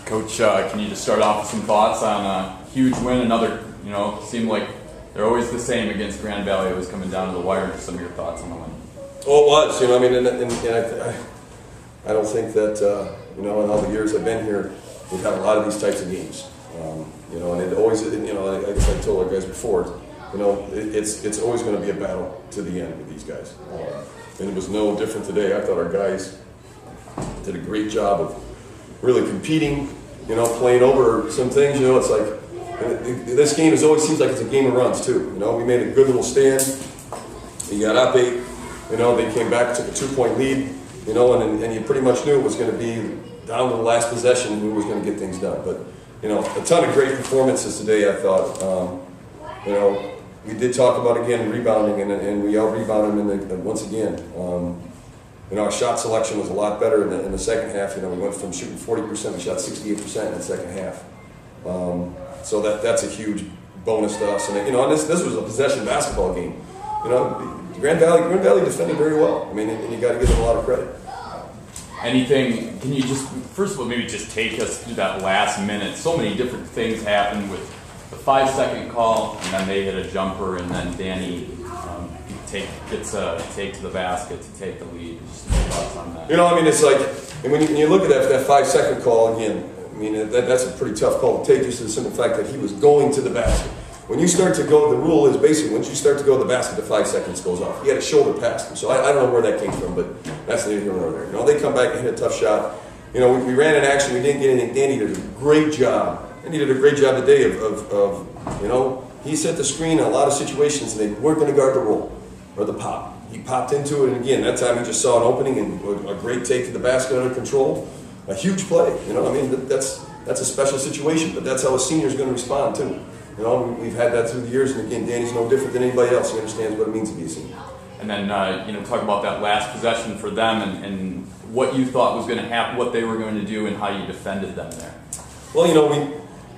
Coach, can you just start off with some thoughts on a huge win? Another, seemed like they're always the same against Grand Valley. It was coming down to the wire. Just some of your thoughts on the win. Well, it was. I don't think that in all the years I've been here, we've had a lot of these types of games. And it always, like I told our guys before, it's always going to be a battle to the end with these guys. And it was no different today. I thought our guys did a great job of really competing, playing over some things. It's like this game always seems like it's a game of runs too. We made a good little stand. We got up 8. They came back, took a 2-point lead. And you pretty much knew it was going to be down to the last possession who was going to get things done. But a ton of great performances today. I thought. We did talk about again rebounding, and we out-rebounded them once again. Our shot selection was a lot better in the second half. We went from shooting 40%, we shot 68% in the second half. So that's a huge bonus to us. And this was a possession basketball game. Grand Valley defended very well. And you got to give them a lot of credit. Anything? Can you just first of all maybe just take us through that last minute? So many different things happened with the 5-second call, and then they hit a jumper, and then Danny gets a take to the basket to take the lead. Just thoughts on that. It's like, and when you look at that 5-second call again, that's a pretty tough call to take, just to the simple fact that he was going to the basket. When you start to go, the rule is basically once you start to go to the basket, the 5 seconds goes off. He had a shoulder past him, so I don't know where that came from, but that's neither here nor there. They come back and hit a tough shot. We ran in action, we didn't get anything. Danny did a great job. And he did a great job today of he set the screen in a lot of situations, and they weren't going to guard the roll or the pop. He popped into it, and again, that time he just saw an opening and a great take to the basket under control. A huge play. That's a special situation, but that's how a senior is going to respond too. We've had that through the years, and again, Danny's no different than anybody else. He understands what it means to be a senior. And then, talk about that last possession for them and what you thought was going to happen, what they were going to do, and how you defended them there. Well,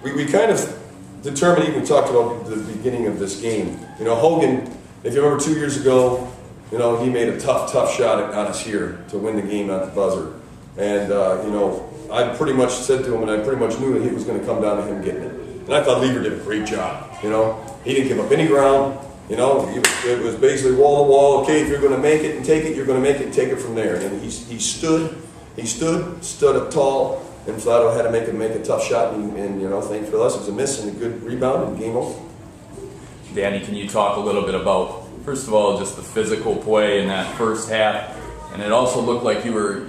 we kind of determined, even talked about the beginning of this game. Hogan, if you remember 2 years ago, he made a tough shot on us here to win the game at the buzzer. And, I pretty much said to him, and I pretty much knew that it was going to come down to him getting it. And I thought Lever did a great job. He didn't give up any ground. It was basically wall to wall. Okay, if you're going to make it and take it, you're going to make it and take it from there. And he stood up tall, and flat out had to make a tough shot. And thankfully for us, it was a miss and a good rebound and game over. Danny, can you talk a little bit about, first of all, just the physical play in that first half, and it also looked like you were,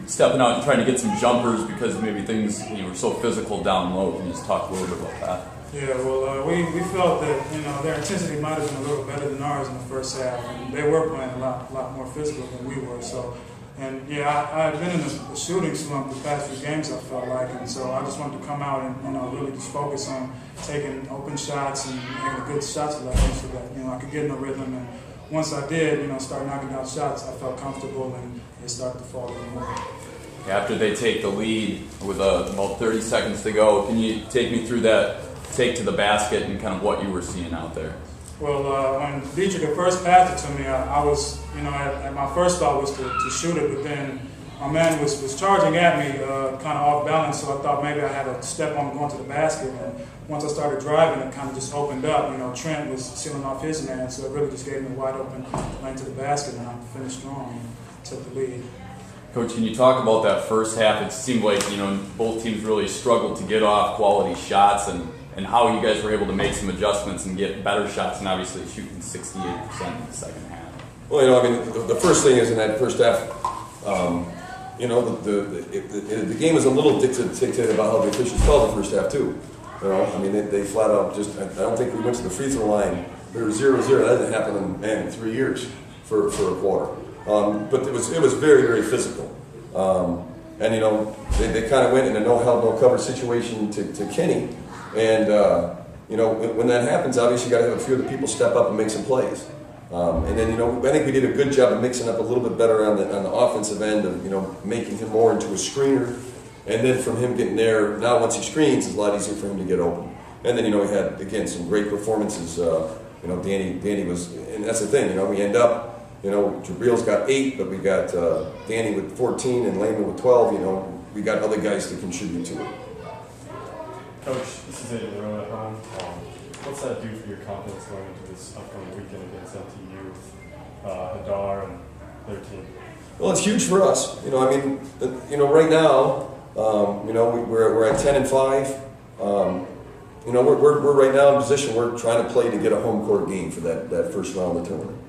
stepping out and trying to get some jumpers because maybe things were so physical down low. Can you just talk a little bit about that? Yeah, well, we felt that their intensity might have been a little better than ours in the first half, and they were playing a lot more physical than we were. So, and yeah, I had been in a shooting slump the past few games. I felt like, and so I just wanted to come out and really just focus on taking open shots and making a good shot selection so that I could get in a rhythm. And once I did, start knocking out shots, I felt comfortable and they started to fall even more. After they take the lead with about 30 seconds to go, can you take me through that take to the basket and kind of what you were seeing out there? Well, when Dietrich had first passed it to me, I was, my first thought was to shoot it, but then my man was charging at me kind of off balance, so I thought maybe I had to step on going to the basket. And once I started driving, it kind of just opened up. Trent was sealing off his man, so it really just gave me a wide open lane to the basket, and I finished strong and took the lead. Coach, can you talk about that first half? It seemed like, both teams really struggled to get off quality shots and how you guys were able to make some adjustments and get better shots and obviously shooting 68% in the second half. Well, the first thing is in that first half, the game is a little dictated about how the officials call the first half too. They flat out I don't think we went to the free throw line. We were 0-0. That hasn't happened in 3 years for a quarter. But it was very, very physical. They kind of went in a no cover situation to Kenny. And, when that happens, obviously you got to have a few of the people step up and make some plays. And then, I think we did a good job of mixing up a little bit better on the offensive end of, making him more into a screener. And then from him getting there, now once he screens, it's a lot easier for him to get open. And then, we had, again, some great performances. Danny was, and that's the thing, we end up, Jabril's got 8, but we got Danny with 14 and Lehman with 12. We got other guys to contribute to it. Coach, this is Aiden Rowe at home. What's that do for your confidence going into this upcoming weekend against NTU with Hadar and their team? Well, it's huge for us. You know, I mean, you know, right now, you know, we're at 10-5. You know, we're right now in a position we're trying to play to get a home court game for that first round of the tournament.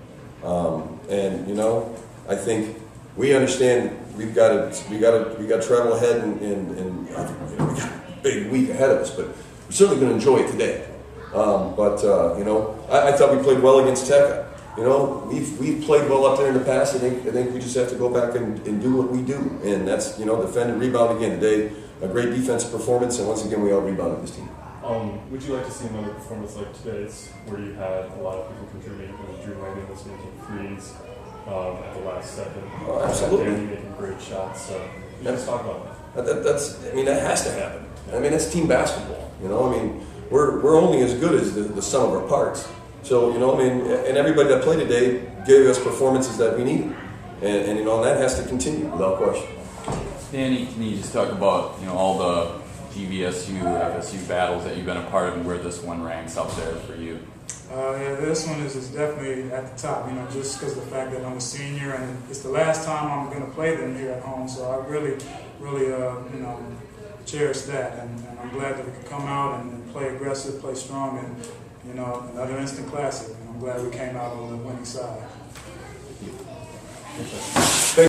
And you know, I think we understand we got to travel ahead, and you know, we got a big week ahead of us. But we're certainly going to enjoy it today. You know, I thought we played well against Tech. You know, we've played well up there in the past. I think we just have to go back and do what we do, and that's, you know, defend and rebound again today. A great defensive performance, and once again we out rebounded this team. Would you like to see another performance like today's, where you had a lot of people contributing? Drew Landon was making threes at the last second. Oh, absolutely. Danny making great shots. So let's talk about that. That's. I mean, that has to happen. I mean, that's team basketball. You know, I mean, we're only as good as the sum of our parts. So, you know, I mean, and everybody that played today gave us performances that we needed, and you know, and that has to continue without question. Danny, can you just talk about, you know, all the GVSU, FSU battles that you've been a part of, and where this one ranks up there for you? Yeah, this one is definitely at the top, you know, just because of the fact that I'm a senior and it's the last time I'm going to play them here at home. So I really, you know, cherish that, and I'm glad that we could come out and play aggressive, play strong, and, you know, another instant classic. And I'm glad we came out on the winning side. Thank you.